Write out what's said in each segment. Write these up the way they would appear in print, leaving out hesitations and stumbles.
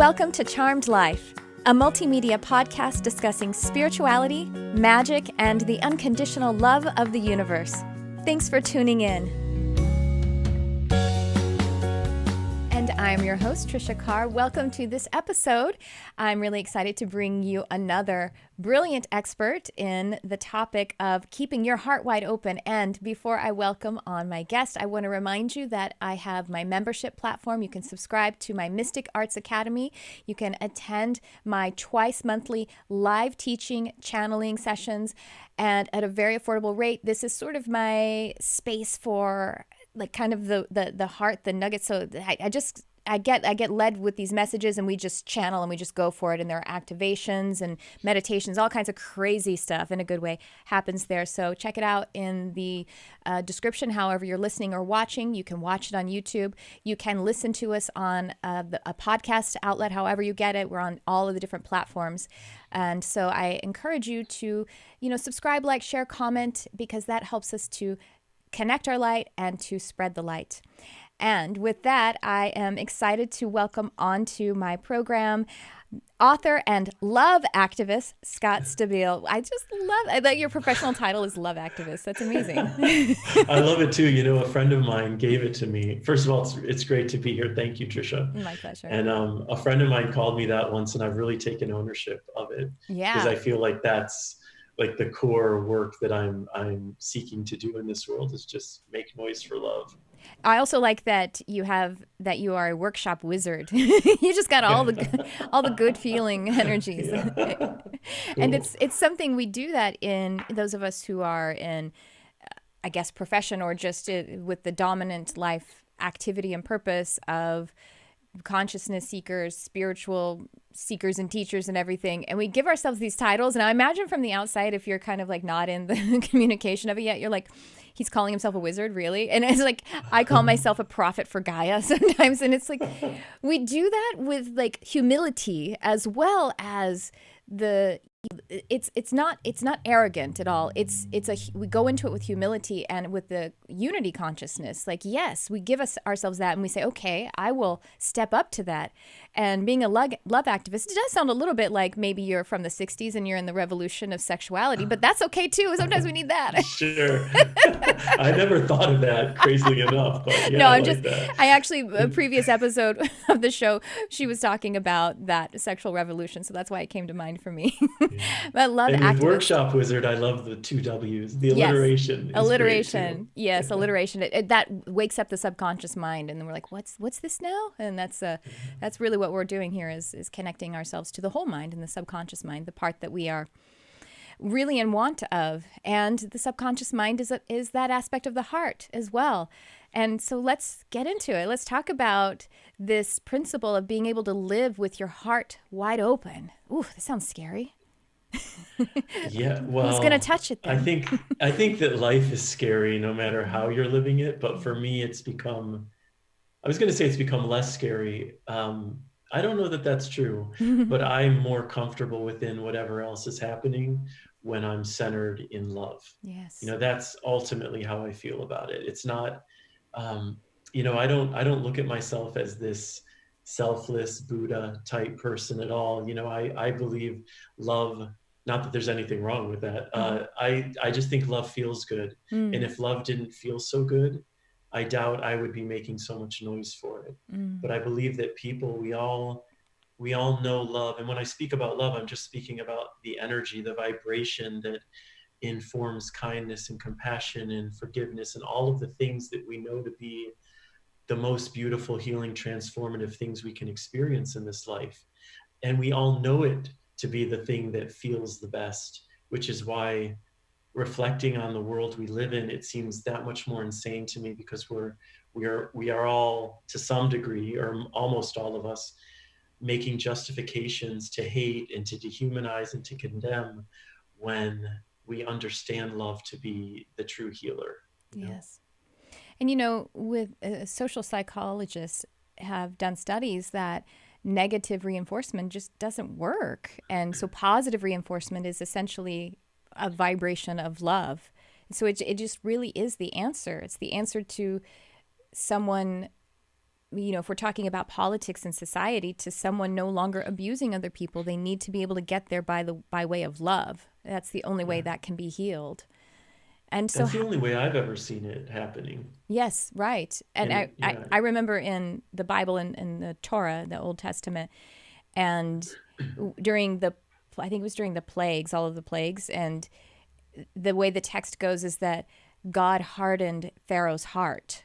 Welcome to Charmed Life, a multimedia podcast discussing spirituality, magic, and the unconditional love of the universe. Thanks for tuning in. And I'm your host, Tricia Carr. Welcome to this episode. I'm really excited to bring you another brilliant expert in the topic of keeping your heart wide open. And before I welcome on my guest, I want to remind you that I have my membership platform. You can subscribe to my Mystic Arts Academy. You can attend my twice monthly live teaching channeling sessions, and at a very affordable rate. This is sort of my space for like kind of the heart, the nuggets. So I get led with these messages, and we just channel and we just go for it. And there are activations and meditations, all kinds of crazy stuff in a good way happens there. So check it out in the description. However you're listening or watching, you can watch it on YouTube. You can listen to us on a podcast outlet, however you get it. We're on all of the different platforms. And so I encourage you to, subscribe, like, share, comment, because that helps us to connect our light and to spread the light. And with that, I am excited to welcome onto my program author and love activist, Scott Stabile. I thought your professional title is love activist. That's amazing. I love it too. A friend of mine gave it to me. First of all, it's great to be here. Thank you, Tricia. My pleasure. And a friend of mine called me that once, and I've really taken ownership of it. Yeah. Because I feel like that's like the core work that I'm seeking to do in this world, is just make noise for love. I also like that you are a workshop wizard. You just got all the good feeling energies. Yeah. And it's something we do that in those of us who are in, I guess, profession or just with the dominant life activity and purpose of consciousness seekers, spiritual seekers and teachers and everything. And we give ourselves these titles. And I imagine from the outside, if you're kind of like not in the communication of it yet, you're like, he's calling himself a wizard, really? And it's like, I call myself a prophet for Gaia sometimes. And it's like, we do that with like humility as well as it's not arrogant at all. We go into it with humility and with the unity consciousness. Like, yes, we give ourselves that, and we say, okay, I will step up to that. And being a love activist, it does sound a little bit like maybe you're from the 60s and you're in the revolution of sexuality, but that's okay too. Sometimes we need that. Sure. I never thought of that, crazily enough. But yeah, I actually, a previous episode of the show, she was talking about that sexual revolution. So that's why it came to mind for me. But love and activist. With Workshop Wizard, I love the 2 W's. The alliteration. Yes. Alliteration. Yes, alliteration. That wakes up the subconscious mind, and then we're like, what's this now? And that's really what we're doing here is connecting ourselves to the whole mind and the subconscious mind, the part that we are really in want of. And the subconscious mind is that aspect of the heart as well. And so let's get into it. Let's talk about this principle of being able to live with your heart wide open. Ooh, that sounds scary. Yeah, well, who's gonna touch it then? I think that life is scary no matter how you're living it. But for me, it's become less scary. I don't know that that's true, but I'm more comfortable within whatever else is happening when I'm centered in love. Yes. That's ultimately how I feel about it. It's not, I don't look at myself as this selfless Buddha type person at all. I believe love, not that there's anything wrong with that. I just think love feels good. And if love didn't feel so good, I doubt I would be making so much noise for it. But I believe that people, we all know love. And when I speak about love, I'm just speaking about the energy, the vibration that informs kindness and compassion and forgiveness and all of the things that we know to be the most beautiful, healing, transformative things we can experience in this life. And we all know it to be the thing that feels the best, which is why reflecting on the world we live in, it seems that much more insane to me, because we are all, to some degree, or almost all of us, making justifications to hate and to dehumanize and to condemn when we understand love to be the true healer. Yes. And with social psychologists have done studies that negative reinforcement just doesn't work. And so positive reinforcement is essentially a vibration of love. So it just really is the answer. It's the answer to someone if we're talking about politics and society, to someone no longer abusing other people, they need to be able to get there by way of love. That's the only way Yeah. that can be healed. And so, That's the only way I've ever seen it happening. yes, right. And And yeah, I remember in the Bible, in the Torah, the Old Testament, and during I think it was during the plagues, all of the plagues, and the way the text goes is that God hardened Pharaoh's heart.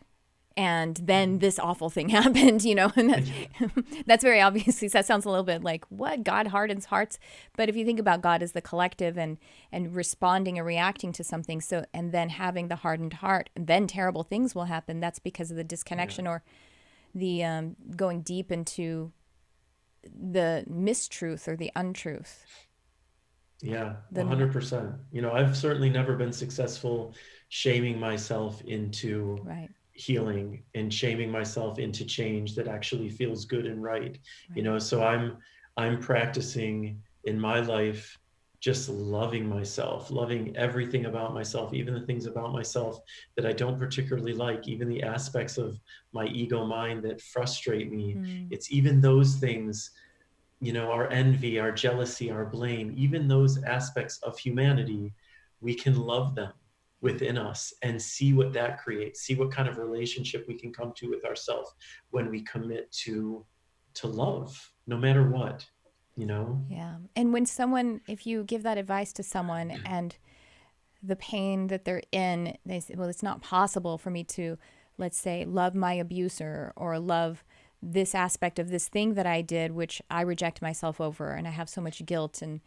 And then this awful thing happened, and yeah, that's very obviously, that sounds a little bit like, what? God hardens hearts. But if you think about God as the collective, and responding or reacting to something, so, and then having the hardened heart, and then terrible things will happen, that's because of the yeah, disconnection, or the going deep into the mistruth or the untruth. yeah, The 100%. I've certainly never been successful shaming myself into Right, healing and shaming myself into change that actually feels good and right. right. So I'm practicing in my life just loving myself, loving everything about myself, even the things about myself that I don't particularly like, even the aspects of my ego mind that frustrate me. Mm, It's even those things, our envy, our jealousy, our blame, even those aspects of humanity, we can love them within us and see what that creates, see what kind of relationship we can come to with ourselves when we commit to love, no matter what. yeah. And when someone, if you give that advice to someone and the pain that they're in, they say, well, it's not possible for me to, let's say, love my abuser or love this aspect of this thing that I did, which I reject myself over, and I have so much guilt. And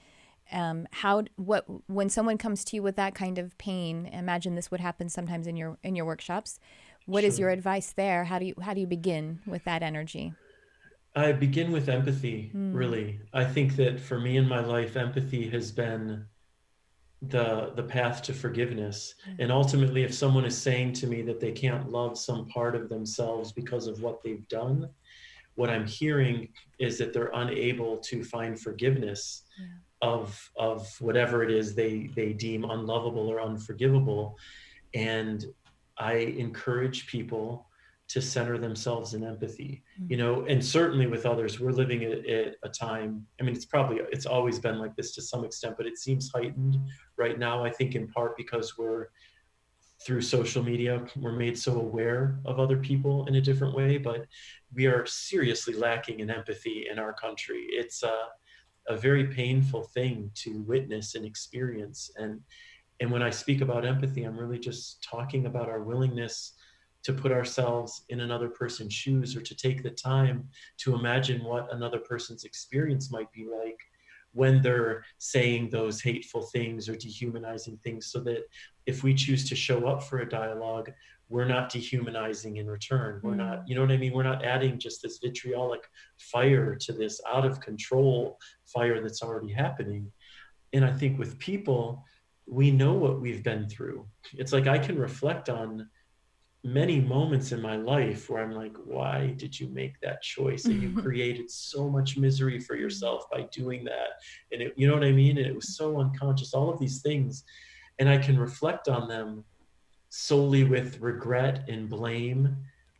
when someone comes to you with that kind of pain, imagine this would happen sometimes in your workshops. What is Sure. your advice there? How do you begin with that energy? I begin with empathy, Mm, really. I think that for me in my life, empathy has been the path to forgiveness. yeah. And ultimately, if someone is saying to me that they can't love some part of themselves because of what they've done, what I'm hearing is that they're unable to find forgiveness Yeah. of whatever it is they deem unlovable or unforgivable. And I encourage people to center themselves in empathy, Mm, and certainly with others. We're living at a time, I mean, it's always been like this to some extent, but it seems heightened right now, I think in part because we're through social media, we're made so aware of other people in a different way, but we are seriously lacking in empathy in our country. It's a very painful thing to witness and experience. And when I speak about empathy, I'm really just talking about our willingness to put ourselves in another person's shoes, or to take the time to imagine what another person's experience might be like when they're saying those hateful things or dehumanizing things, so that if we choose to show up for a dialogue, we're not dehumanizing in return. We're not, mm, you know what I mean? We're not adding just this vitriolic fire to this out of control fire that's already happening. And I think with people, we know what we've been through. It's like I can reflect on many moments in my life where I'm like, why did you make that choice? And you mm, created so much misery for yourself by doing that. And you know what I mean? And it was so unconscious, all of these things. And I can reflect on them solely with regret and blame,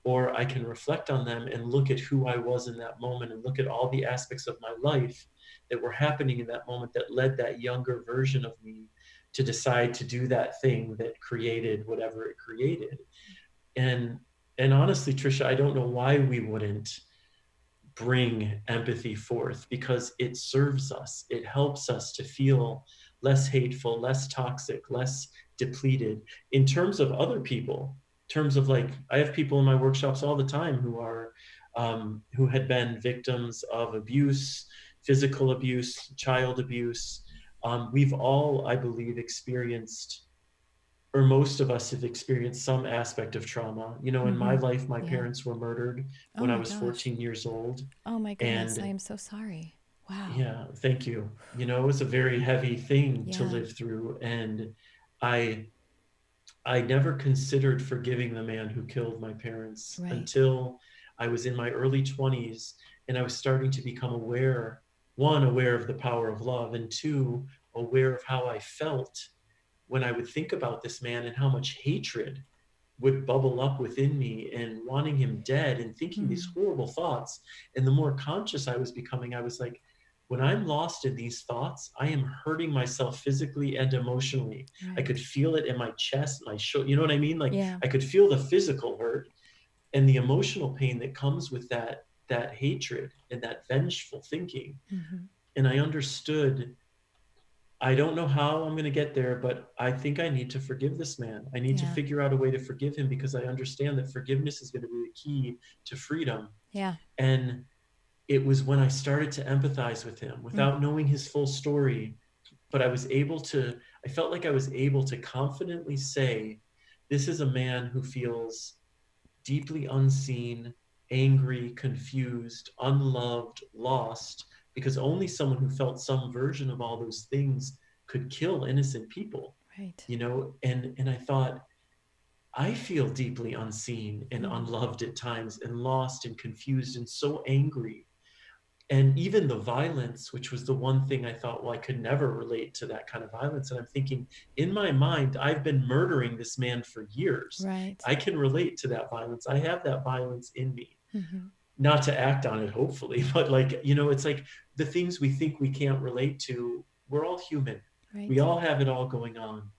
or I can reflect on them and look at who I was in that moment and look at all the aspects of my life that were happening in that moment that led that younger version of me to decide to do that thing that created whatever it created. And and honestly, Tricia, I don't know why we wouldn't bring empathy forth, because it serves us. It helps us to feel less hateful, less toxic, less depleted in terms of other people. In terms of, like, I have people in my workshops all the time who had been victims of abuse, physical abuse, child abuse. We've all, I believe, experienced, or most of us have experienced, some aspect of trauma. In my mm-hmm. life, my Yeah. parents were murdered Oh when I my was gosh. 14 years old. Oh my goodness. I And am so sorry. Wow. yeah, thank you. It was a very heavy thing to Yeah. live through. And I I never considered forgiving the man who killed my parents Right. until I was in my early 20s, and I was starting to become aware, one, aware of the power of love, and two, aware of how I felt when I would think about this man and how much hatred would bubble up within me, and wanting him dead and thinking these Mm. horrible thoughts. And the more conscious I was becoming, I was like, when I'm lost in these thoughts, I am hurting myself physically and emotionally. I could Right. feel it in my chest, my shoulder. You know what I mean? Like Yeah. I could feel the physical hurt and the emotional pain that comes with that hatred and that vengeful thinking. Hmm. And I understood, I don't know how I'm going to get there, but I think I need to forgive this man. I need to Yeah. figure out a way to forgive him, because I understand that forgiveness is going to be the key to freedom. Yeah. And it was when I started to empathize with him Mm. without knowing his full story, but I felt like I was able to confidently say, this is a man who feels deeply unseen, angry, confused, unloved, lost, because only someone who felt some version of all those things could kill innocent people, Right. you know? And I thought, I feel deeply unseen and Mm. unloved at times, and lost and confused and so angry. And even the violence, which was the one thing I thought, well, I could never relate to that kind of violence. And I'm thinking, in my mind, I've been murdering this man for years. Right. I can relate to that violence. I have that violence in me. Hmm. Not to act on it, hopefully, but like, it's like the things we think we can't relate to, we're all human. We Right. all have it all going on.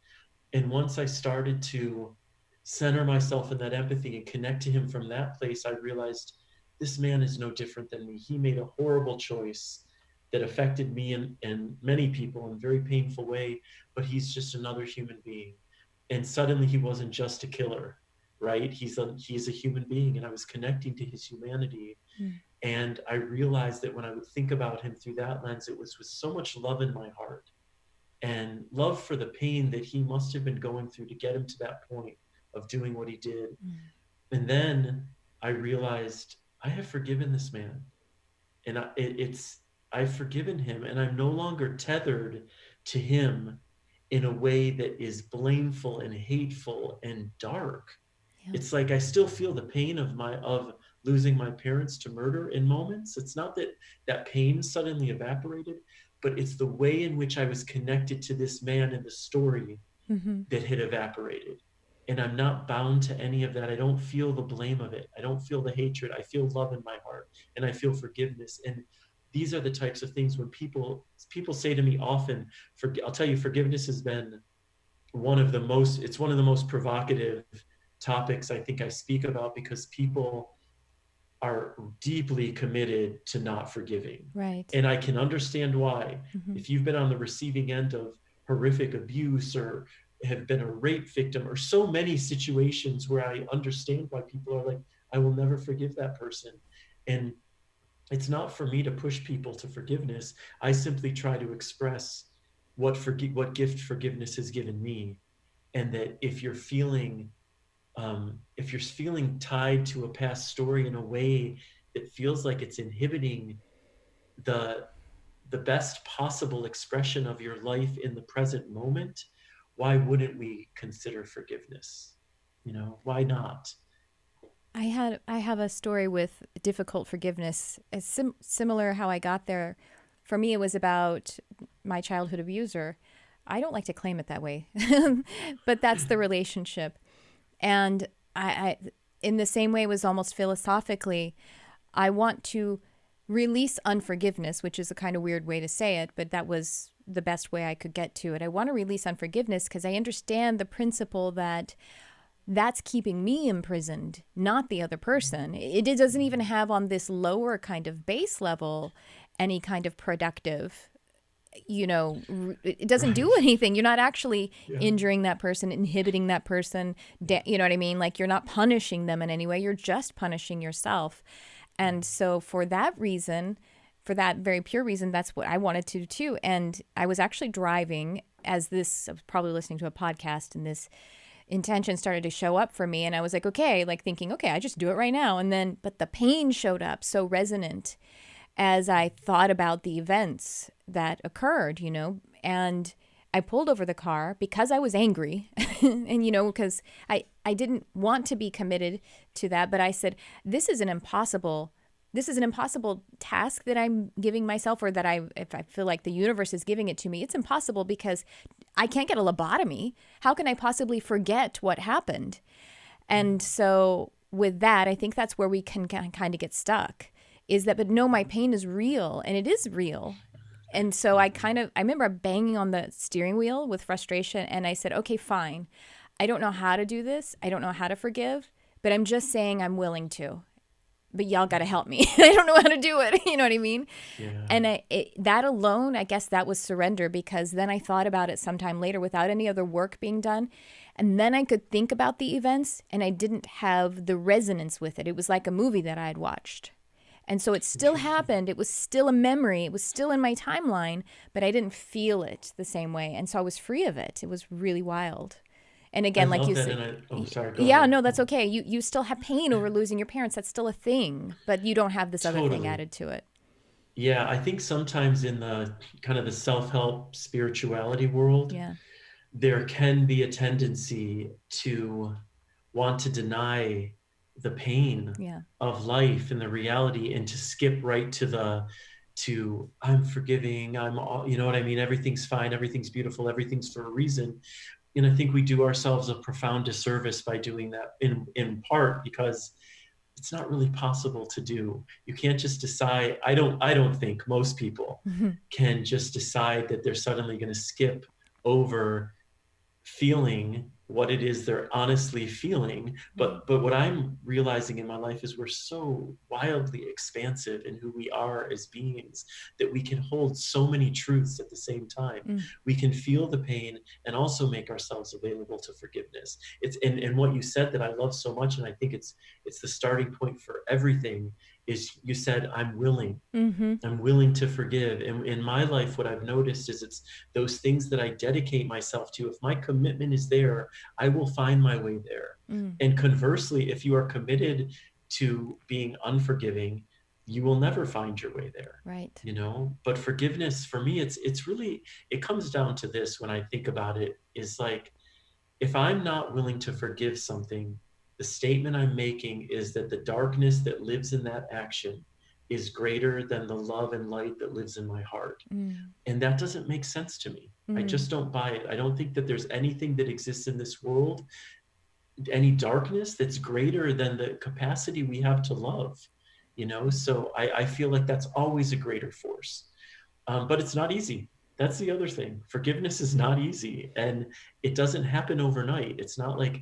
And once I started to center myself in that empathy and connect to him from that place, I realized this man is no different than me. He made a horrible choice that affected me and many people in a very painful way, but he's just another human being. And suddenly he wasn't just a killer, right? He's a human being, and I was connecting to his humanity. Mm. And I realized that when I would think about him through that lens, it was with so much love in my heart, and love for the pain that he must have been going through to get him to that point of doing what he did. Mm. And then I realized I have forgiven this man, and I've forgiven him, and I'm no longer tethered to him in a way that is blameful and hateful and dark. Yeah. It's like I still feel the pain of losing my parents to murder in moments. It's not that that pain suddenly evaporated, but it's the way in which I was connected to this man in the story Hmm. that had evaporated. And I'm not bound to any of that. I don't feel the blame of it. I don't feel the hatred. I feel love in my heart, and I feel forgiveness. And these are the types of things when people say to me often, I'll tell you, forgiveness has been one of the most provocative topics I think I speak about, because people are deeply committed to not forgiving. Right. And I can understand why. Hmm. If you've been on the receiving end of horrific abuse, or have been a rape victim, or so many situations where I understand why people are like, I will never forgive that person. And it's not for me to push people to forgiveness. I simply try to express what gift forgiveness has given me. And that if you're feeling tied to a past story in a way that feels like it's inhibiting the the best possible expression of your life in the present moment, why wouldn't we consider forgiveness? Why not? I have a story with difficult forgiveness. It's similar how I got there. For me, it was about my childhood abuser. I don't like to claim it that way, but that's the relationship. And I, in the same way, it was almost philosophically, I want to release unforgiveness, which is a kind of weird way to say it, but that was the best way I could get to it. I want to release unforgiveness because I understand the principle that that's keeping me imprisoned, not the other person. It doesn't even have on this lower kind of base level any kind of productive, it doesn't do Right. anything. You're not actually Yeah. injuring that person, inhibiting that person. You know what I mean? Like you're not punishing them in any way. You're just punishing yourself. And so for that reason, for that very pure reason, that's what I wanted to do too. And I was actually driving I was probably listening to a podcast, and this intention started to show up for me. And I was like, okay, like thinking, okay, I just do it right now. And then, but the pain showed up so resonant as I thought about the events that occurred, and I pulled over the car because I was angry and, because I didn't want to be committed to that. But I said, this is an impossible task that I'm giving myself, or that if I feel like the universe is giving it to me. It's impossible because I can't get a lobotomy. How can I possibly forget what happened? And so with that, I think that's where we can kind of get stuck, is that, but no, my pain is real, and it is real. And so I remember banging on the steering wheel with frustration, and I said, okay, fine. I don't know how to do this. I don't know how to forgive, but I'm just saying I'm willing to. But y'all got to help me. I don't know how to do it. You know what I mean? Yeah. And that alone, I guess that was surrender, because then I thought about it sometime later without any other work being done. And then I could think about the events, and I didn't have the resonance with it. It was like a movie that I had watched. And so it still Interesting. happened. It was still a memory. It was still in my timeline, but I didn't feel it the same way. And so I was free of it. It was really wild. And I again, like love you that. said, And oh, sorry, go yeah, ahead. no, that's okay. You still have pain over losing your parents. That's still a thing, but you don't have this other thing Totally. added to it. Yeah. I think sometimes in the kind of the self-help spirituality world, Yeah. there can be a tendency to want to deny the pain Yeah. of life and the reality and to skip right to I'm forgiving, I'm all, you know what I mean? Everything's fine, everything's beautiful, everything's for a reason. And I think we do ourselves a profound disservice by doing that in part because it's not really possible to do. You can't just decide. I don't think most people can just decide that they're suddenly going to skip over feeling what it is they're honestly feeling. Right. But what I'm realizing in my life is we're so wildly expansive in who we are as beings that we can hold so many truths at the same time. Mm. We can feel the pain and also make ourselves available to forgiveness. It's and what you said that I love so much, and I think it's the starting point for everything, is you said, I'm willing. Mm-hmm. I'm willing to forgive. And in my life, what I've noticed is it's those things that I dedicate myself to. If my commitment is there, I will find my way there. Mm. And conversely, if you are committed to being unforgiving, you will never find your way there. Right. You know, but forgiveness for me, it's really, it comes down to this when I think about it, is like, if I'm not willing to forgive something, the statement I'm making is that the darkness that lives in that action is greater than the love and light that lives in my heart. Mm. And that doesn't make sense to me. I Mm. just don't buy it. I don't think that there's anything that exists in this world, any darkness that's greater than the capacity we have to love, you know? So I feel like that's always a greater force. But it's not easy. That's the other thing. Forgiveness is not easy, and it doesn't happen overnight. It's not like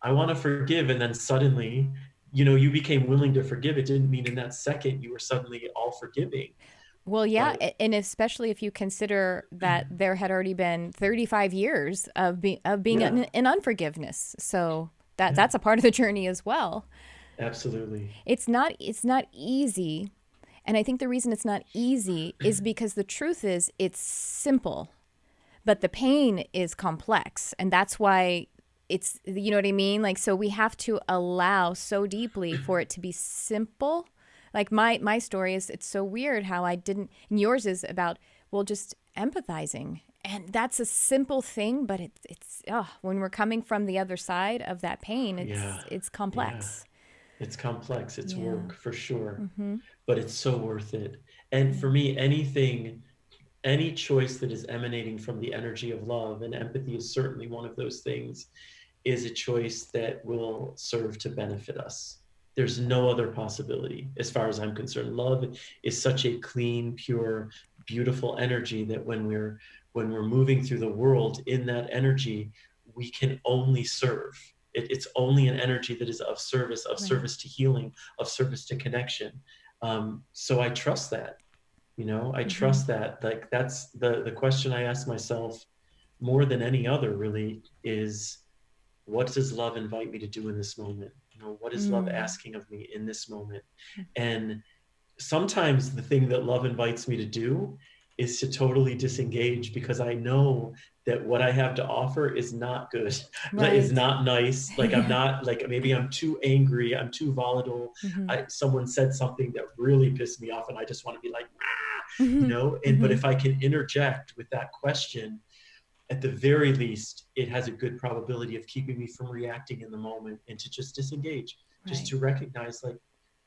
I want to forgive and then suddenly, you became willing to forgive. It didn't mean in that second you were suddenly all forgiving. Well, yeah, But and especially if you consider that there had already been 35 years of being yeah, in unforgiveness. So yeah, that's a part of the journey as well. absolutely. It's not easy, and I think the reason it's not easy is because the truth is it's simple, but the pain is complex, and that's why it's, you know what I mean? Like, so we have to allow so deeply for it to be simple. Like my story is, it's so weird how I didn't, and yours is about, well, just empathizing. And that's a simple thing, but it's when we're coming from the other side of that pain, Yeah, it's yeah. complex. It's complex. It's Yeah. work for sure, Mm-hmm. but it's so worth it. And Yeah. for me, any choice that is emanating from the energy of love, and empathy is certainly one of those things, is a choice that will serve to benefit us. There's no other possibility as far as I'm concerned. Love is such a clean, pure, beautiful energy that when we're moving through the world in that energy, we can only serve. It's only an energy that is of Right. service to healing, of service to connection. So I trust that. I Mm-hmm. trust that. Like that's the question I ask myself more than any other really is, what does love invite me to do in this moment? What is love Mm. asking of me in this moment? And sometimes the thing that love invites me to do is to totally disengage because I know that what I have to offer is not good, is Right. not nice. Like I'm Yeah. not like maybe I'm too angry, I'm too volatile. Mm-hmm. Someone said something that really pissed me off, and I just want to be like, ah, Mm-hmm. And but Mm-hmm. if I can interject with that question, at the very least, it has a good probability of keeping me from reacting in the moment and to just disengage, just Right. to recognize like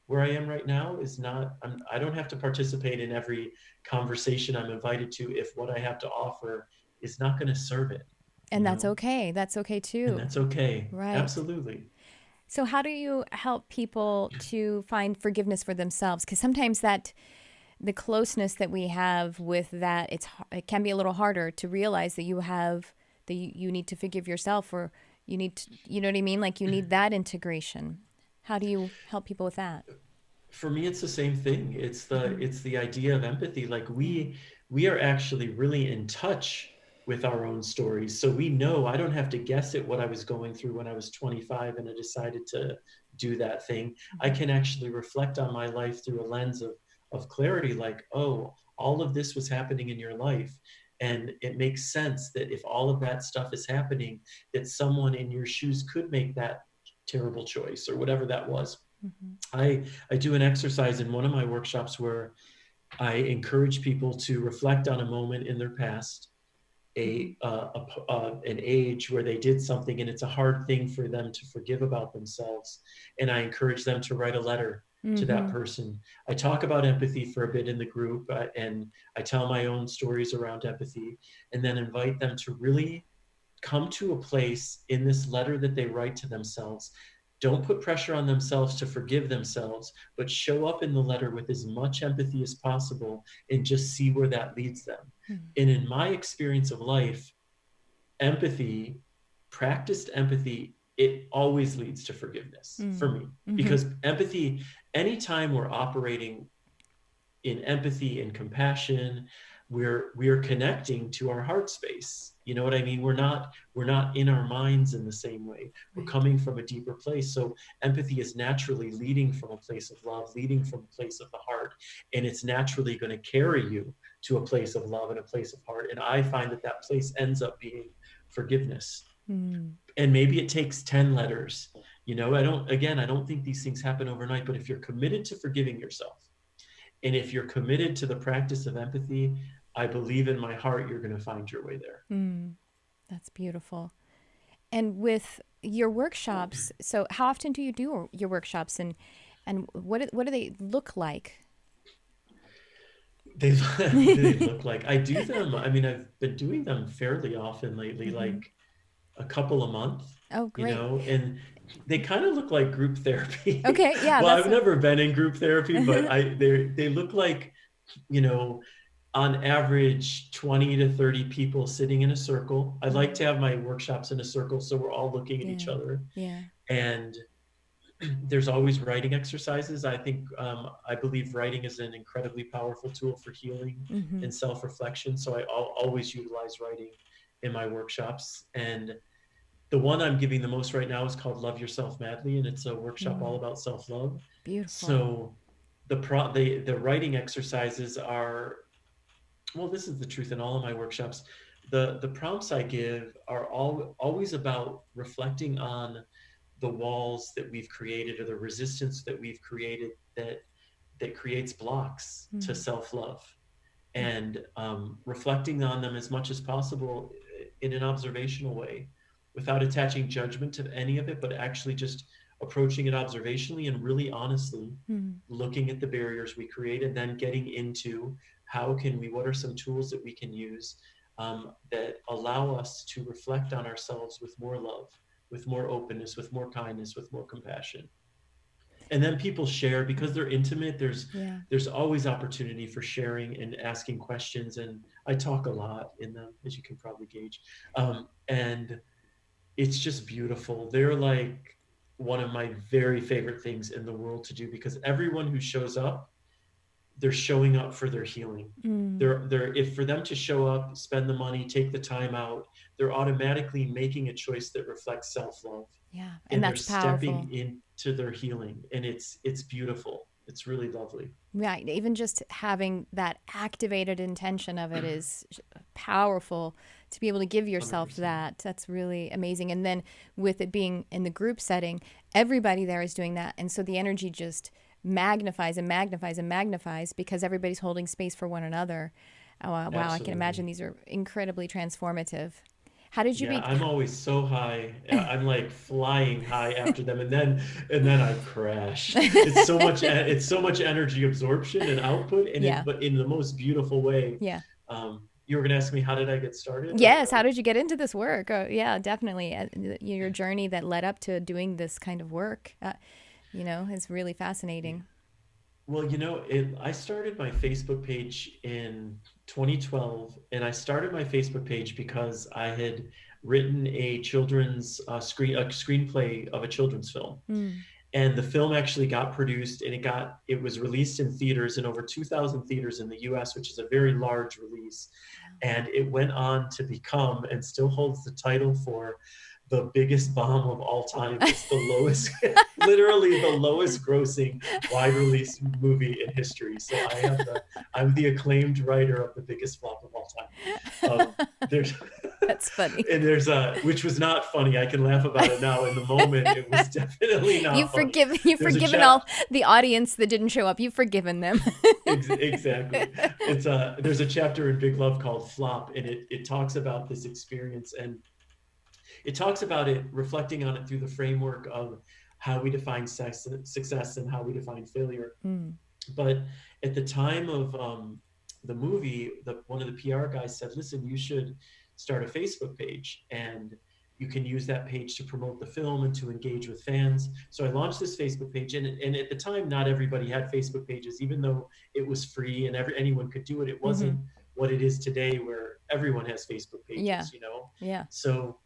where I am right now is not, I don't have to participate in every conversation I'm invited to if what I have to offer is not going to serve it, you And that's know, okay. That's okay and too. that's okay. Right. Absolutely. So how do you help people to find forgiveness for themselves? Because sometimes that the closeness that we have with that, it can be a little harder to realize that you need to forgive yourself, or you need to, you know what I mean? Like you need that integration. How do you help people with that? For me, it's the same thing. Hmm. It's the idea of empathy. Like Yeah. we are actually really in touch with our own stories. So we know I don't have to guess at what I was going through when I was 25 and I decided to do that thing. I Hmm. can actually reflect on my life through a lens of clarity, like, oh, all of this was happening in your life. And it makes sense that if all of that stuff is happening, that someone in your shoes could make that terrible choice or whatever that was. Hmm. I do an exercise in one of my workshops where I encourage people to reflect on a moment in their past, Hmm. an age where they did something and it's a hard thing for them to forgive about themselves, and I encourage them to write a letter to that Hmm. person. I talk about empathy for a bit in the group, and I tell my own stories around empathy, and then invite them to really come to a place in this letter that they write to themselves. Don't put pressure on themselves to forgive themselves, but show up in the letter with as much empathy as possible and just see where that leads them. And in my experience of life, empathy, practiced empathy, it always leads to forgiveness for me. Hmm. Because empathy, anytime we're operating in empathy and compassion, we're connecting to our heart space. You know what I mean? We're not in our minds in the same way. We're Right. coming from a deeper place. So empathy is naturally leading from a place of love, leading from a place of the heart, and it's naturally going to carry you to a place of love and a place of heart. And I find that that place ends up being forgiveness. Mm. And maybe it takes 10 letters. You know, I don't think these things happen overnight, but if you're committed to forgiving yourself, and if you're committed to the practice of empathy, I believe in my heart you're going to find your way there. Mm. That's beautiful. And with your workshops, so how often do you do your workshops, and what do they look like? They they look like I do them. I mean, I've been doing them fairly often lately, Hmm. like a couple a month, Oh, you great. know, and they kind of look like group therapy. Okay, yeah, Well, that's I've a. never been in group therapy, but they look like, you know, on average 20 to 30 people sitting in a circle. I like to Mm. have my workshops in a circle so we're all looking at each Yeah, other, yeah. and there's always writing exercises. I think I believe writing is an incredibly powerful tool for healing Hmm. and self-reflection. So I'll always utilize writing in my workshops. And the one I'm giving the most right now is called Love Yourself Madly, and it's a workshop all Mm. about self-love. Beautiful. So the writing exercises are, well, this is the truth in all of my workshops. The prompts I give are always about reflecting on the walls that we've created or the resistance that we've created that creates blocks to Mm. self-love, Yeah. and reflecting on them as much as possible in an observational way without attaching judgment to any of it, but actually just approaching it observationally and really honestly Mm. looking at the barriers we created, then getting into what are some tools that we can use that allow us to reflect on ourselves with more love, with more openness, with more kindness, with more compassion. And then people share because they're intimate. Yeah. There's always opportunity for sharing and asking questions, and I talk a lot in them, as you can probably gauge. And it's just beautiful. They're like one of my very favorite things in the world to do, because everyone who shows up, they're showing up for their healing. Mm. They're if for them to show up, spend the money, take the time out, they're automatically making a choice that reflects self-love, Yeah, and and they're that's powerful. stepping into their healing, and it's beautiful. It's really lovely. Right. Even just having that activated intention of it is powerful to be able to give yourself 100%. that. That's really amazing. And then with it being in the group setting, everybody there is doing that. And so the energy just magnifies and magnifies and magnifies because everybody's holding space for one another. Oh, wow. I can imagine Absolutely. these are incredibly transformative. How did you Yeah, be? I'm always so high. I'm like flying high after them, and then I crash. It's so much energy absorption and output, and Yeah. it but in the most beautiful way. Yeah. Um, You were going to ask me, how did I get started? Yes, how did you get into this work? Yeah, definitely. Your journey that led up to doing this kind of work, is really fascinating. Well, I started my Facebook page in 2012, and I started my Facebook page because I had written a children's a screenplay of a children's film. Mm. And the film actually got produced, and it was released in theaters in over 2,000 theaters in the US, which is a very large release. And it went on to become, and still holds the title for, the biggest bomb of all time. It's the lowest, literally the lowest grossing wide release movie in history. So I'm the acclaimed writer of the biggest flop of all time. There's That's funny. and which was not funny. I can laugh about it now. In the moment, it was definitely not funny. You've There's a forgiven chap all the audience that didn't show up. You've forgiven them. exactly. There's a chapter in Big Love called Flop, and it talks about this experience, and it talks about it, reflecting on it through the framework of how we define success and how we define failure. Mm. But at the time of the movie, one of the PR guys said, "Listen, you should start a Facebook page, and you can use that page to promote the film and to engage with fans." So I launched this Facebook page, and at the time, not everybody had Facebook pages, even though it was free and anyone could do it. It wasn't what it is today, where everyone has Facebook pages. Yeah. Yeah. So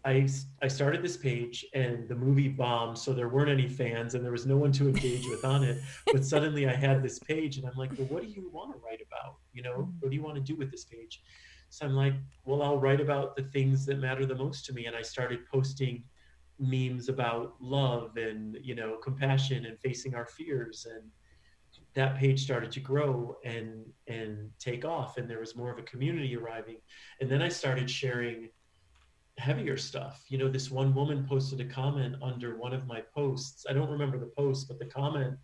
I started this page, and the movie bombed, so there weren't any fans and there was no one to engage with on it. But suddenly I had this page, and I'm like, well, what do you want to write about? What do you want to do with this page? So I'm like, well, I'll write about the things that matter the most to me. And I started posting memes about love and, compassion and facing our fears. And that page started to grow and take off. And there was more of a community arriving. And then I started sharing heavier stuff. This one woman posted a comment under one of my posts. I don't remember the post, but the comment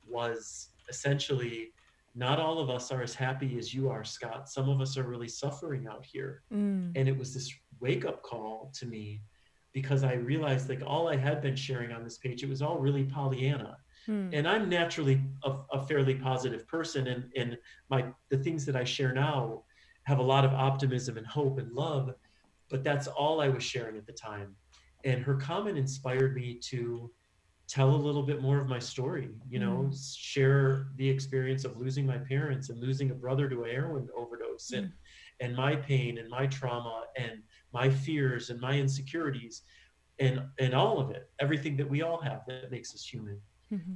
was essentially, "Not all of us are as happy as you are, Scott. Some of us are really suffering out here." Mm. And it was this wake-up call to me, because I realized, like, all I had been sharing on this page, it was all really Pollyanna. Mm. And I'm naturally a fairly positive person, and the things that I share now have a lot of optimism and hope and love, but that's all I was sharing at the time. And her comment inspired me to tell a little bit more of my story, share the experience of losing my parents and losing a brother to a heroin overdose, and my pain and my trauma and my fears and my insecurities, and all of it, everything that we all have that makes us human. Mm-hmm.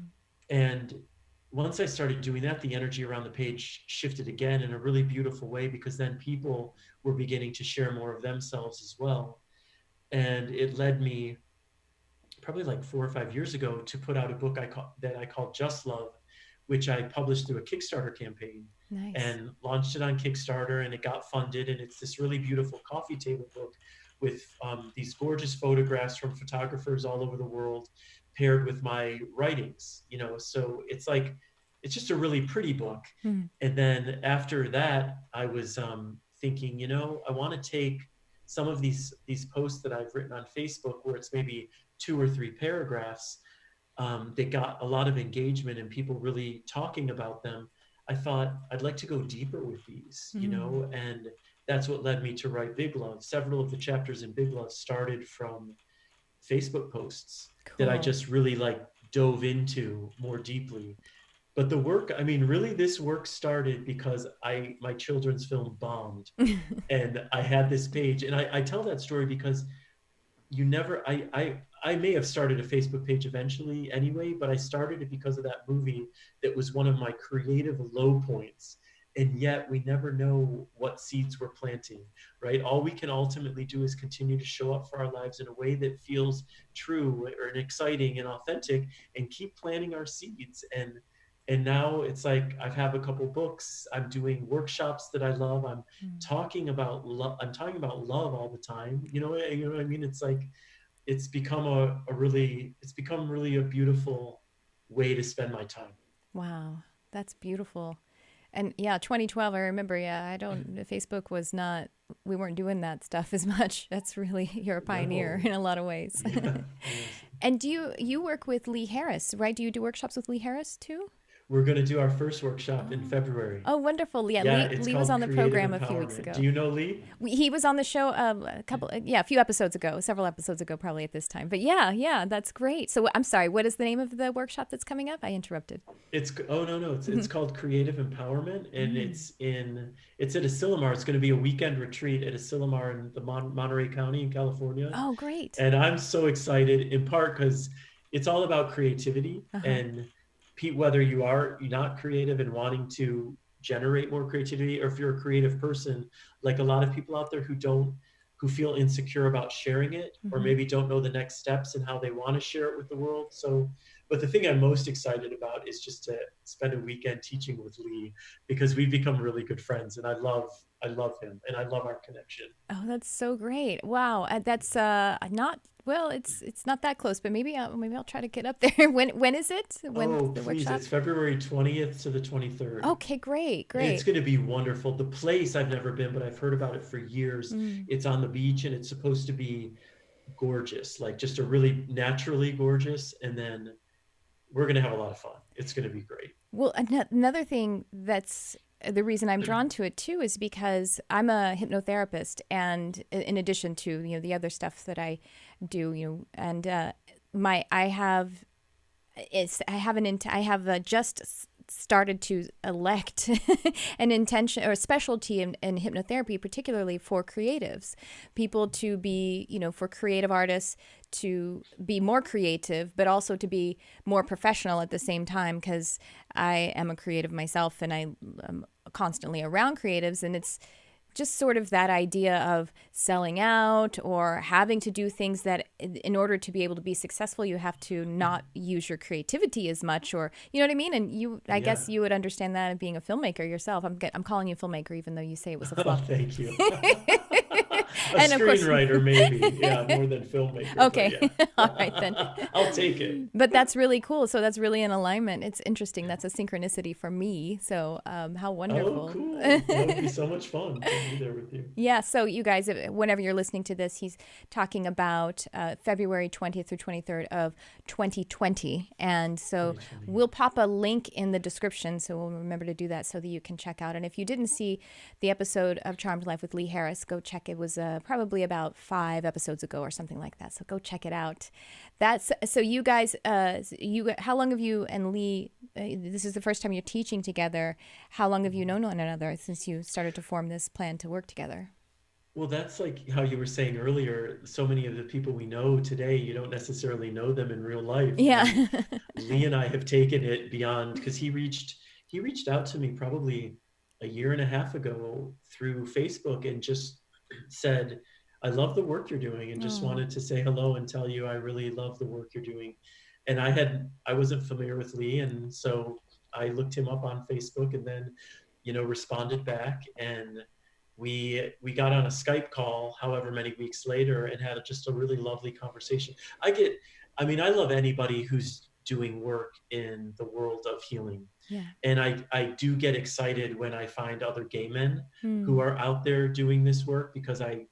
And once I started doing that, the energy around the page shifted again in a really beautiful way, because then people were beginning to share more of themselves as well. And it led me, probably like 4 or 5 years ago, to put out a book that I called Just Love, which I published through a Kickstarter campaign. Nice. And launched it on Kickstarter, and it got funded. And it's this really beautiful coffee table book with these gorgeous photographs from photographers all over the world, paired with my writings, so it's just a really pretty book. Mm. And then after that, I was thinking, I want to take some of these posts that I've written on Facebook, where it's maybe 2 or 3 paragraphs, that got a lot of engagement and people really talking about them. I thought I'd like to go deeper with these, and that's what led me to write Big Love. Several of the chapters in Big Love started from Facebook posts that I just really dove into more deeply. But the work, really this work started because my children's film bombed, and I had this page, and I tell that story because I may have started a Facebook page eventually anyway, but I started it because of that movie that was one of my creative low points. And yet we never know what seeds we're planting, right? All we can ultimately do is continue to show up for our lives in a way that feels true or exciting and authentic, and keep planting our seeds. And now it's like I have a couple books. I'm doing workshops that I love. I'm talking about love. I'm talking about love all the time. You know what I mean? It's like it's become really a beautiful way to spend my time. Wow, that's beautiful. And yeah, 2012, I remember, Facebook was not, we weren't doing that stuff as much. That's really, you're a pioneer in a lot of ways. Yeah. And you work with Lee Harris, right? Do you do workshops with Lee Harris too? We're going to do our first workshop in Oh, February. oh, wonderful. Yeah, Yeah, Lee it's Lee was called on the Creative program a few weeks Empowerment. Do ago. you know Lee? He was on the show yeah, a few episodes ago, several episodes ago, probably at this time. But yeah, that's great. So I'm sorry, what is the name of the workshop that's coming up? I interrupted. It's oh no no it's called Creative Empowerment, and Mm. it's at Asilomar. It's going to be a weekend retreat at Asilomar in the Monterey County in California. Oh, great. And I'm so excited, in part because it's all about creativity. Uh-huh. And Pete, whether you're not creative and wanting to generate more creativity, or if you're a creative person, like a lot of people out there who feel insecure about sharing it, or Hmm. maybe don't know the next steps and how they want to share it with the world. So, but the thing I'm most excited about is just to spend a weekend teaching with Lee, because we've become really good friends, and I love him, and I love our connection. Oh, that's so great. Wow. That's not well, it's not that close, but maybe I'll try to get up there. When is it? When's Oh, the please. workshop? It's February 20th to the 23rd. Okay, great, It's great. going to be wonderful. The place, I've never been, but I've heard about it for years. Mm. It's on the beach, and it's supposed to be gorgeous, like just a really naturally gorgeous. And then we're going to have a lot of fun. It's going to be great. Well, another thing that's the reason I'm drawn to it too is because I'm a hypnotherapist, and in addition to the other stuff that I do, and my I have I have I have just started to elect an intention or a specialty in hypnotherapy, particularly for creatives, people to be, for creative artists to be more creative, but also to be more professional at the same time, because I am a creative myself and I am constantly around creatives, and it's just sort of that idea of selling out or having to do things that in order to be able to be successful, you have to not use your creativity as much, or you know what I mean? And I Yeah. guess you would understand that being a filmmaker yourself. I'm calling you a filmmaker, even though you say it was a Oh, flop. thank you. A And of course, screenwriter, maybe. Yeah, more than filmmaker, but okay. yeah. All right then. I'll take it. But that's really cool. So that's really an alignment. It's interesting. That's a synchronicity for me. So how Oh, wonderful. cool. That would be so much fun to be there with you. Yeah, so you guys, whenever you're listening to this, he's talking about February 20th through 23rd of 2020. And so 2020. we'll pop a link in the description. So we'll remember to do that so that you can check out. And if you didn't see the episode of Charmed Life with Lee Harris, go check. It was probably about 5 episodes ago or something like that. So go check it out. That's so you guys, how long have you and Lee, this is the first time you're teaching together. How long have you known one another since you started to form this plan to work together? Well, that's like how you were saying earlier. So many of the people we know today, you don't necessarily know them in real life. And Yeah. Lee and I have taken it beyond, because he reached out to me probably a year and a half ago through Facebook and just said, I love the work you're doing, and just Oh. wanted to say hello and tell you I really love the work you're doing. And I wasn't familiar with Lee, and so I looked him up on Facebook, and then responded back, and we got on a Skype call however many weeks later and had just a really lovely conversation. I love anybody who's doing work in the world of healing. Yeah. And I do get excited when I find other gay men who Mm. are out there doing this work, because I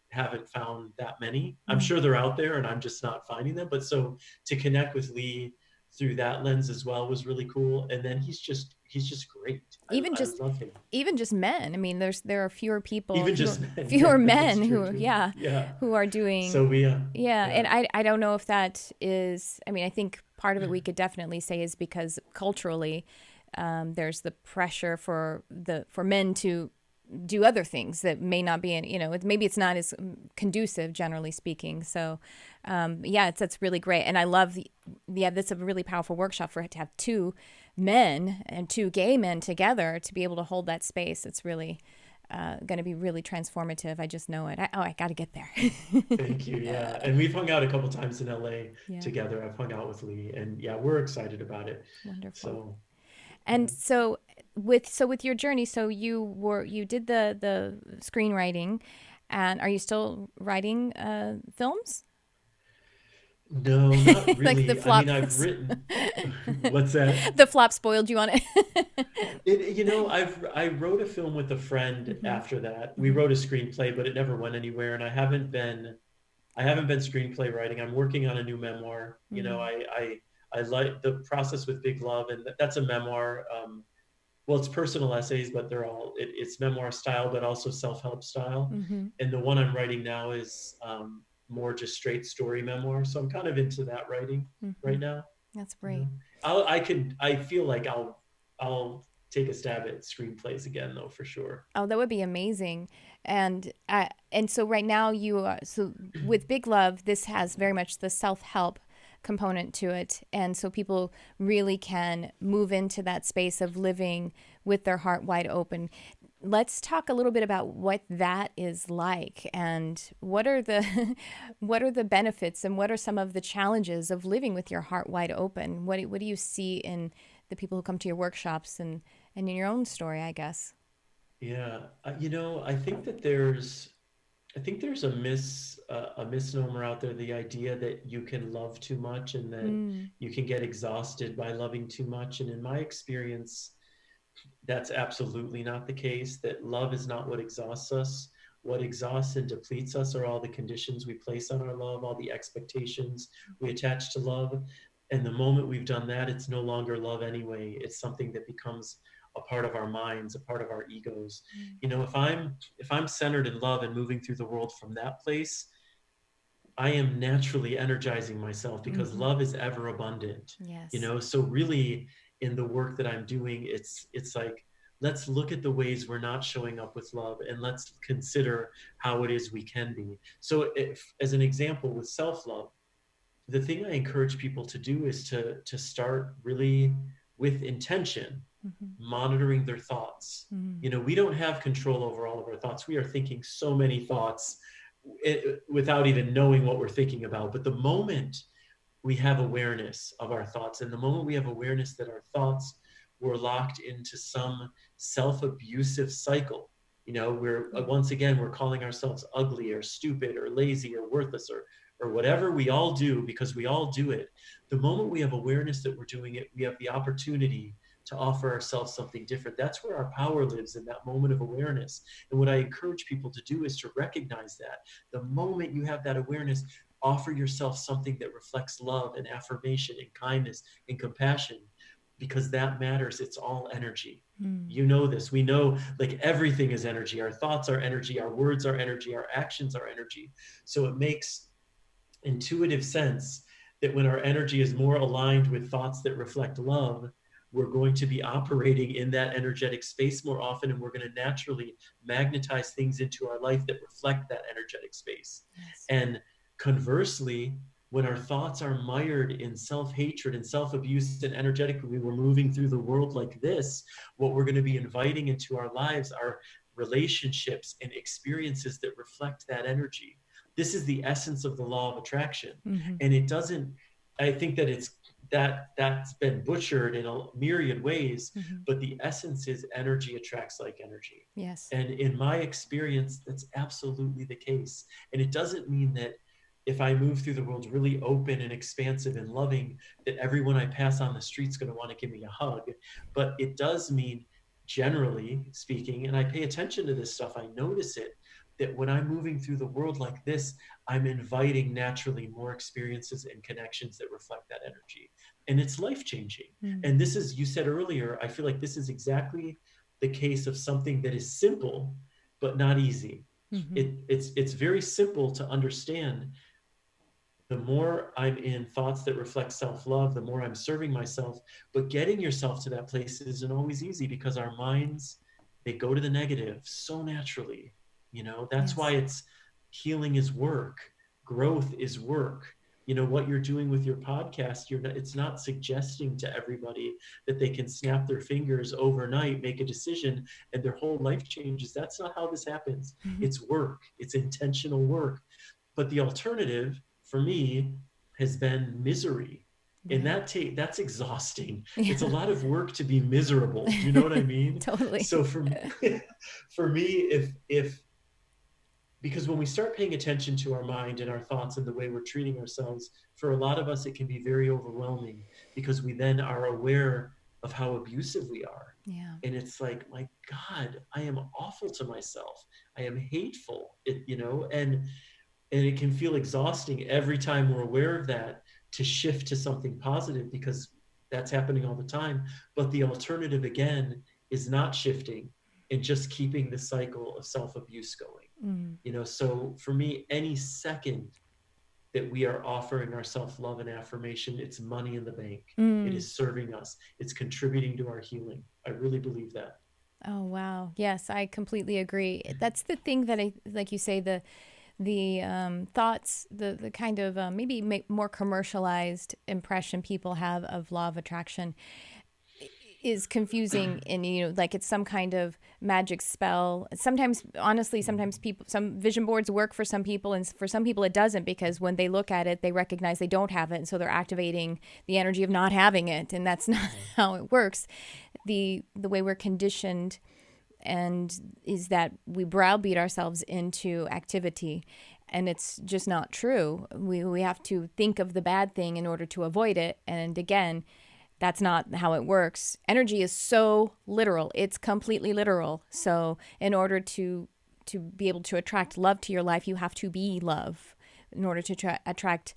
haven't found that many. I'm Mm. sure they're out there and I'm just not finding them. But so to connect with Lee through that lens as well was really cool. And then he's just great. Even I just love him. even just men. I mean, there are fewer people, Even just men. fewer Yeah, men that's true who, too. yeah, Yeah. who are doing. So we, Yeah, and yeah, I don't know if that is. I mean, I think part of it we could definitely say is because culturally, there's the pressure for men to do other things that may not be in, maybe it's not as conducive, generally speaking. So yeah, that's really great. And I love that's a really powerful workshop for it to have 2 men and 2 gay men together to be able to hold that space. It's really going to be really transformative. I just know it. I got to get there. thank you. Yeah. And we've hung out a couple times in LA Yeah, together. I've hung out with Lee, and yeah, we're excited about it. wonderful. So And yeah. so with your journey, so you did the screenwriting, and are you still writing films? No, not Like the really. flop, I've written, what's that? the flop spoiled you on it. I wrote a film with a friend Hmm. after that. We Hmm. wrote a screenplay, but it never went anywhere. And I haven't been screenplay writing. I'm working on a new memoir. Hmm. I like the process with Big Love, and that's a memoir. Well, it's personal essays, but it's memoir style, but also self-help style. Mm-hmm. And the one I'm writing now is more just straight story memoir. So I'm kind of into that writing Mm-hmm. right now. That's You great. know, I feel like I'll take a stab at screenplays again, though, for sure. Oh, that would be amazing. And so right now you are, so with Big Love, this has very much the self-help component to it. And so people really can move into that space of living with their heart wide open. Let's talk a little bit about what that is like and what are the what are the benefits and what are some of the challenges of living with your heart wide open? What do you see in the people who come to your workshops and in your own story, I guess? Yeah, I think that there's a misnomer out there, the idea that you can love too much and that Mm, you can get exhausted by loving too much. And in my experience, that's absolutely not the case. That love is not what exhausts us. What exhausts and depletes us are all the conditions we place on our love, all the expectations we attach to love. And the moment we've done that, it's no longer love anyway. It's something that becomes a part of our minds, a part of our egos. mm, If I'm centered in love and moving through the world from that place, I am naturally energizing myself because mm-hmm. love is ever abundant. Yes. So really in the work that I'm doing, it's like, let's look at the ways we're not showing up with love and let's consider how it is we can be. So if, as an example with self-love, the thing I encourage people to do is to start really with intention, Mm-hmm. monitoring their thoughts. Mm-hmm. We don't have control over all of our thoughts. We are thinking so many thoughts without even knowing what we're thinking about. But the moment we have awareness of our thoughts, and the moment we have awareness that our thoughts were locked into some self-abusive cycle, we're once again we're calling ourselves ugly or stupid or lazy or worthless or whatever we all do, because we all do it. The moment we have awareness that we're doing it, we have the opportunity to offer ourselves something different. That's where our power lives, in that moment of awareness. And what I encourage people to do is to recognize that the moment you have that awareness, offer yourself something that reflects love and affirmation and kindness and compassion, because that matters. It's all energy. Mm. You know this. We know, like, everything is energy. Our thoughts are energy. Our words are energy. Our actions are energy. So it makes intuitive sense that when our energy is more aligned with thoughts that reflect love, we're going to be operating in that energetic space more often, and we're going to naturally magnetize things into our life that reflect that energetic space. Yes. And conversely, when our thoughts are mired in self-hatred and self-abuse, and energetically we're moving through the world like this, what we're going to be inviting into our lives are relationships and experiences that reflect that energy. This is the essence of the law of attraction. Mm-hmm. And it doesn't, I think that that's been butchered in a myriad ways, Mm-hmm. but the essence is energy attracts like energy. Yes. And in my experience, that's absolutely the case. And it doesn't mean that if I move through the world really open and expansive and loving, that everyone I pass on the street's going to want to give me a hug. But it does mean, generally speaking, and I pay attention to this stuff, I notice it, that when I'm moving through the world like this, I'm inviting naturally more experiences and connections that reflect that energy. And it's life changing. Mm. And this is, you said earlier, I feel like this is exactly the case of something that is simple, but not easy. Mm-hmm. It's very simple to understand. The more I'm in thoughts that reflect self-love, the more I'm serving myself. But getting yourself to that place isn't always easy, because our minds, they go to the negative so naturally. That's why Yes. it's healing is work, growth is work. What you're doing with your podcast, it's not suggesting to everybody that they can snap their fingers overnight, make a decision, and their whole life changes. That's not how this happens. Mm-hmm. It's work, it's intentional work. But the alternative for me has been misery. And Right. that's exhausting. It's a Yeah. lot of work to be miserable. Do you know what I mean? Totally. So for me, if because when we start paying attention to our mind and our thoughts and the way we're treating ourselves, for a lot of us it can be very overwhelming, because we then are aware of how abusive we are. Yeah. And it's like, my God, I am awful to myself. I am hateful. And it can feel exhausting every time we're aware of that, to shift to something positive, because that's happening all the time. But the alternative, again, is not shifting and just keeping the cycle of self-abuse going. Mm. So for me, any second that we are offering our self-love and affirmation, it's money in the bank. It Mm. is serving us. It's contributing to our healing. I really believe that. Oh, wow. Yes, I completely agree. That's the thing that I, like you say, the thoughts, the kind of maybe more commercialized impression people have of law of attraction is confusing, and like it's some kind of magic spell. Sometimes, honestly, sometimes people, some vision boards work for some people, and for some people it doesn't, because when they look at it they recognize they don't have it, and so they're activating the energy of not having it, and that's not Yeah. how it works. The way we're conditioned and is that we browbeat ourselves into activity, and it's just not true. We have to think of the bad thing in order to avoid it, and again, that's not how it works. Energy is so literal. It's completely literal. So in order to be able to attract love to your life, you have to be love. In order to attract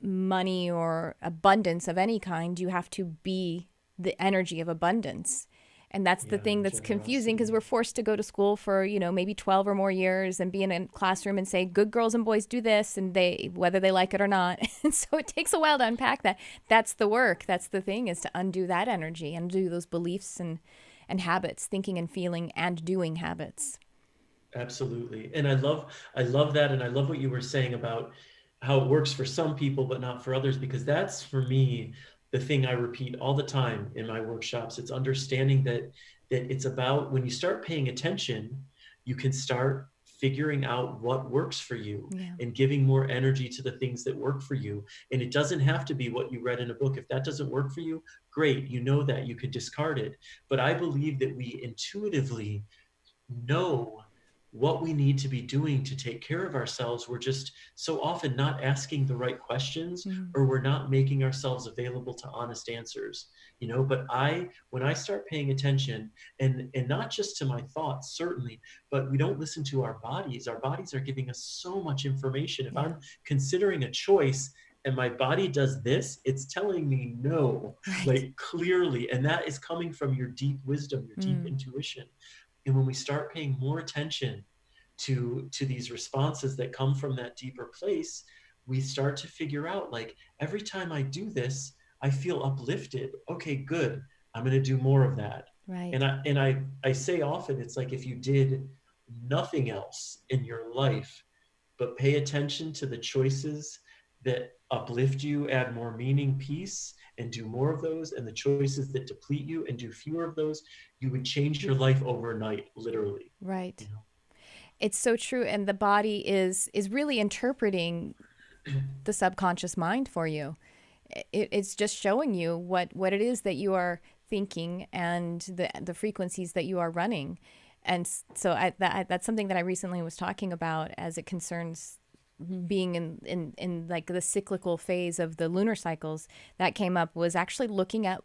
money or abundance of any kind, you have to be the energy of abundance. And that's the Yeah, thing and that's confusing, because generosity. we're forced to go to school for, maybe 12 or more years and be in a classroom and say, good girls and boys do this, and whether they like it or not. And so it takes a while to unpack that. That's the work. That's the thing, is to undo that energy, undo those beliefs and habits, thinking and feeling and doing habits. Absolutely. And I love that, and I love what you were saying about how it works for some people but not for others, because that's, for me, the thing I repeat all the time in my workshops. It's understanding that it's about, when you start paying attention, you can start figuring out what works for you Yeah. and giving more energy to the things that work for you. And it doesn't have to be what you read in a book. If that doesn't work for you, great, that you could discard it. But I believe that we intuitively know what we need to be doing to take care of ourselves. We're just so often not asking the right questions, Mm. or we're not making ourselves available to honest answers. But when I start paying attention, and not just to my thoughts, certainly, but we don't listen to our bodies. Our bodies are giving us so much information. If Yeah. I'm considering a choice and my body does this, it's telling me no, Right. like, clearly. And that is coming from your deep wisdom, your deep Mm. intuition. And when we start paying more attention to these responses that come from that deeper place, we start to figure out, like, every time I do this, I feel uplifted. Okay, good. I'm going to do more of that. Right. And I say often, it's like, if you did nothing else in your life but pay attention to the choices that uplift you, add more meaning, peace, and do more of those, and the choices that deplete you and do fewer of those, you would change your life overnight, literally. Right. You know? It's so true, and the body is really interpreting the subconscious mind for you. It's just showing you what it is that you are thinking, and the frequencies that you are running. And so that's something that I recently was talking about as it concerns being in like the cyclical phase of the lunar cycles. That came up, was actually looking at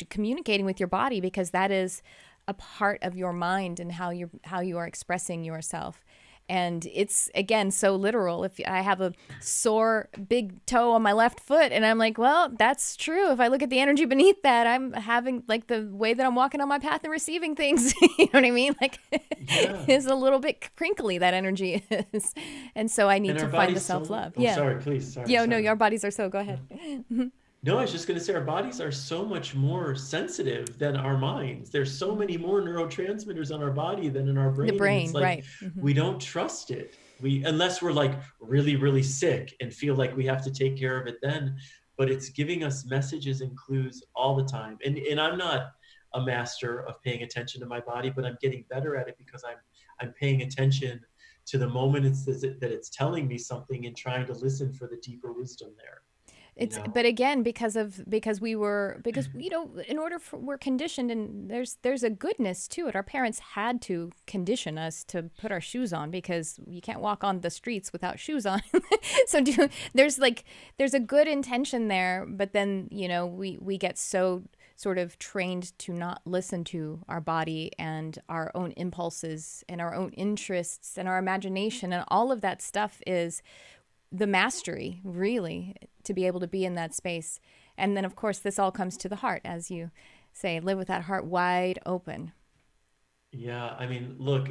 communicating with your body, because that is a part of your mind and how you are expressing yourself. And it's, again, so literal. If I have a sore big toe on my left foot, and I'm like, well, that's true. If I look at the energy beneath that, I'm having, like, the way that I'm walking on my path and receiving things, you know what I mean? Like, Yeah. is a little bit crinkly, that energy is. And so I need And to our find the body's self so, love. oh, Yeah. sorry, please. Sorry, Yeah. No, sorry. your bodies are so, go ahead. No, I was just going to say, our bodies are so much more sensitive than our minds. There's so many more neurotransmitters on our body than in our The brain. And it's brain, like, right. Hmm. we don't trust it. Unless we're, like, really, really sick and feel like we have to take care of it then. But it's giving us messages and clues all the time. And I'm not a master of paying attention to my body, but I'm getting better at it, because I'm paying attention to the moment that it's telling me something, and trying to listen for the deeper wisdom there, you It's, know? but again, because in order for, we're conditioned, and there's a goodness to it. Our parents had to condition us to put our shoes on, because you can't walk on the streets without shoes on. So there's a good intention there, but then we get so sort of trained to not listen to our body and our own impulses and our own interests and our imagination, and all of that stuff is the mastery, really, to be able to be in that space. And then, of course, this all comes to the heart, as you say, live with that heart wide open. Yeah, I mean, look,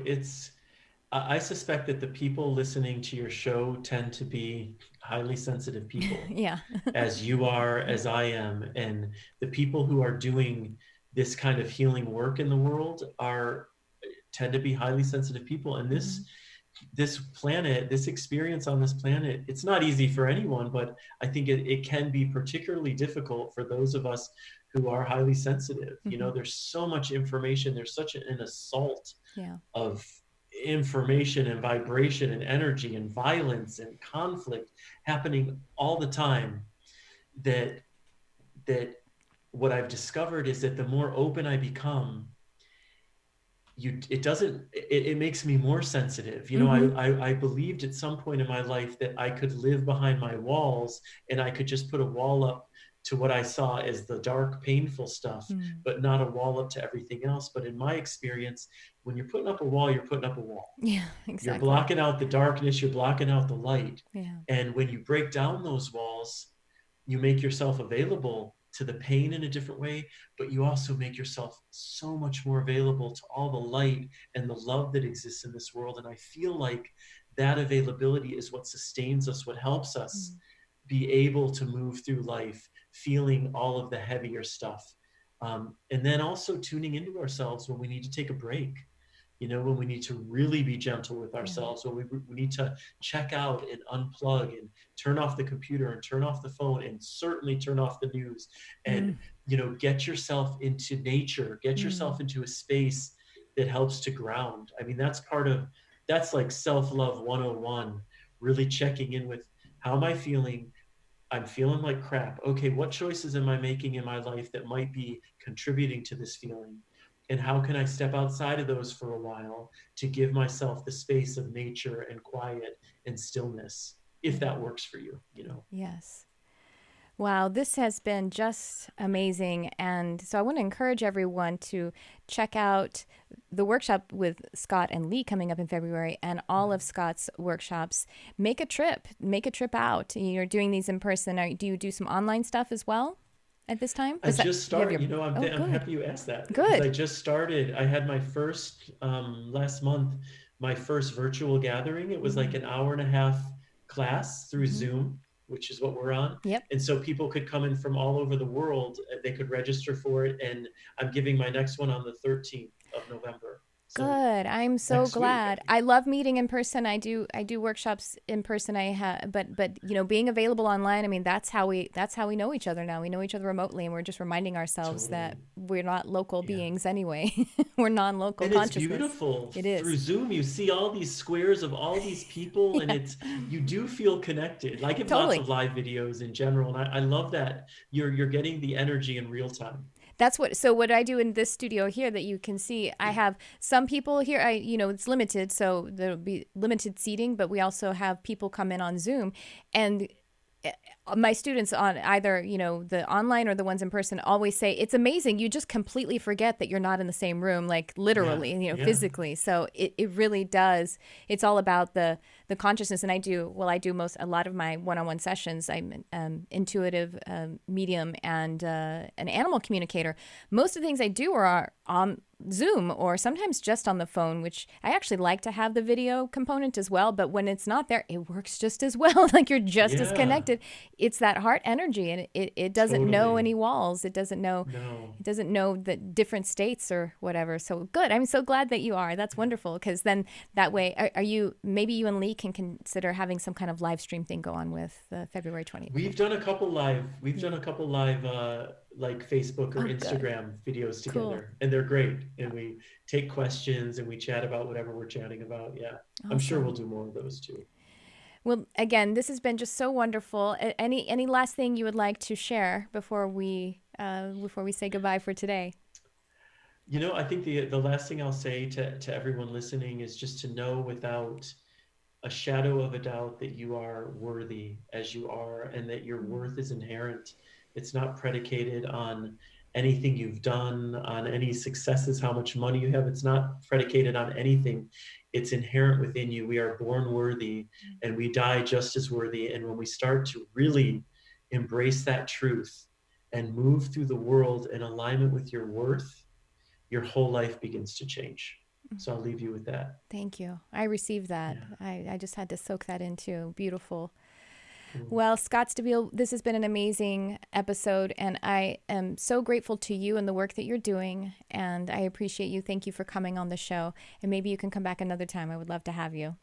I suspect that the people listening to your show tend to be highly sensitive people, Yeah. as you are, as I am. And the people who are doing this kind of healing work in the world are tend to be highly sensitive people. And Mm-hmm. this planet, this experience on this planet, it's not easy for anyone, but I think it can be particularly difficult for those of us who are highly sensitive. You Mm-hmm. know, there's so much information, there's such an assault Yeah. of information and vibration and energy and violence and conflict happening all the time, that that what I've discovered is that the more open I become, it doesn't it makes me more sensitive. You know, Mm-hmm. I believed at some point in my life that I could live behind my walls and I could just put a wall up to what I saw as the dark, painful stuff, Mm. but not a wall up to everything else. But in my experience, when you're putting up a wall, you're putting up a wall. Yeah, You're exactly. blocking out the darkness, you're blocking out the light. Yeah. And when you break down those walls, you make yourself available to the pain in a different way, but you also make yourself so much more available to all the light and the love that exists in this world. And I feel like that availability is what sustains us, what helps us Mm. be able to move through life feeling all of the heavier stuff. And then also tuning into ourselves when we need to take a break, you know, when we need to really be gentle with Yeah. ourselves, when we need to check out and unplug and turn off the computer and turn off the phone and certainly turn off the news Mm. and, you know, get yourself into nature, get Mm. yourself into a space that helps to ground. I mean, that's like self-love 101, really checking in with, how am I feeling? I'm feeling like crap. Okay, what choices am I making in my life that might be contributing to this feeling? And how can I step outside of those for a while to give myself the space of nature and quiet and stillness, if Yeah. that works for you, you know? Yes. Wow, this has been just amazing. And so I want to encourage everyone to check out the workshop with Scott and Lee coming up in February and all of Scott's workshops. Make a trip out. You're doing these in person. Do you do some online stuff as well at this time? I just You have started, your, you know, oh, I'm good, happy you asked that because I good. just started. I had my first, last month, my first virtual gathering. It was like Mm-hmm. an hour and a half class through Mm-hmm. Zoom, which is what we're on. Yep. And so people could come in from all over the world. They could register for it. And I'm giving my next one on the 13th of November. So Good. I'm so next week, I glad. think. I love meeting in person. I do workshops in person. I have but you know, being available online, I mean, that's how we know each other now. We know each other remotely and we're just reminding ourselves that Totally. we're not local Yeah. beings anyway. We're non-local And it's consciousness. beautiful. It is. Through Zoom, you see all these squares of all these people, and Yeah. you do feel connected. I give lots Totally. of live videos in general, and I love that you're getting the energy in real time. That's what I do in this studio here that you can see. I have some people here. You know, it's limited, so there'll be limited seating, but we also have people come in on Zoom, and my students on either, you know, the online or the ones in person always say it's amazing. You just completely forget that you're not in the same room, like Yeah, literally, you know, yeah, physically. So it really does. It's all about the consciousness. And I do a lot of my one-on-one sessions. I'm an intuitive medium and an animal communicator. Most of the things I do are on Zoom or sometimes just on the phone, which I actually like to have the video component as well. But when it's not there, it works just as well. Like you're just as yeah, connected. It's that heart energy, and it doesn't know totally. any walls. No. It doesn't know the different states or whatever. So good. I'm so glad that you are. That's wonderful. Because then that way, are you, maybe you and Lee can consider having some kind of live stream thing go on with February 20th. We've Yeah. done a couple live like Facebook or Oh, good. Instagram videos Cool. together, and they're great. And we take questions and we chat about whatever we're chatting about. Yeah. I'm sure we'll Awesome. do more of those too. Well, again, this has been just so wonderful. Any last thing you would like to share before we say goodbye for today? You know, I think the last thing I'll say to everyone listening is just to know without a shadow of a doubt that you are worthy as you are and that your Mm. worth is inherent. It's not predicated on anything you've done, on any successes, how much money you have. It's not predicated on anything. It's inherent within you. We are born worthy and we die just as worthy. And when we start to really embrace that truth and move through the world in alignment with your worth, your whole life begins to change. So I'll leave you with that. Thank you. I received that. Yeah. I just had to soak that in too. Beautiful. Cool. Well, Scott Stabile, this has been an amazing episode, and I am so grateful to you and the work that you're doing, and I appreciate you. Thank you for coming on the show, and maybe you can come back another time. I would love to have you.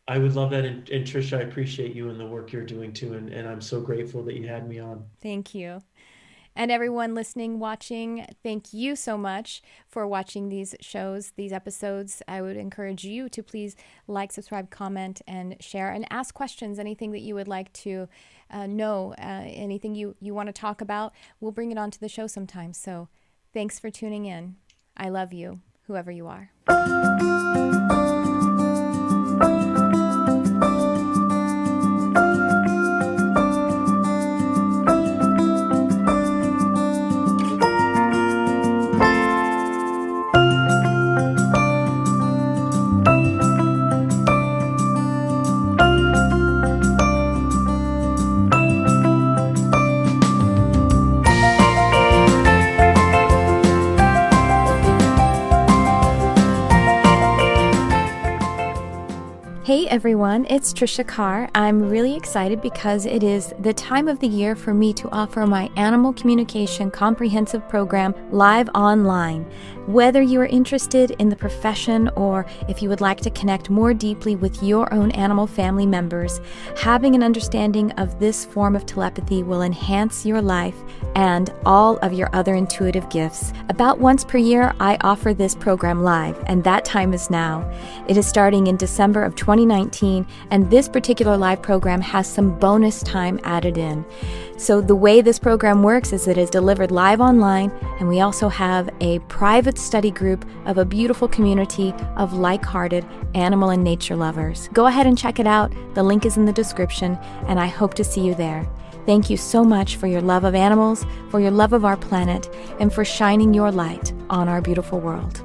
I would love that. And Tricia, I appreciate you and the work you're doing too. And I'm so grateful that you had me on. Thank you. And everyone listening, watching, thank you so much for watching these shows, these episodes. I would encourage you to please like, subscribe, comment, and share, and ask questions, anything that you would like to know, anything you want to talk about. We'll bring it onto the show sometime. So thanks for tuning in. I love you, whoever you are. Hey everyone, it's Tricia Carr. I'm really excited because it is the time of the year for me to offer my Animal Communication Comprehensive Program live online. Whether you are interested in the profession or if you would like to connect more deeply with your own animal family members, having an understanding of this form of telepathy will enhance your life and all of your other intuitive gifts. About once per year, I offer this program live, and that time is now. It is starting in December of 2019, and this particular live program has some bonus time added in. So the way this program works is it is delivered live online, and we also have a private study group of a beautiful community of like-hearted animal and nature lovers. Go ahead and check it out. The link is in the description, and I hope to see you there. Thank you so much for your love of animals, for your love of our planet, and for shining your light on our beautiful world.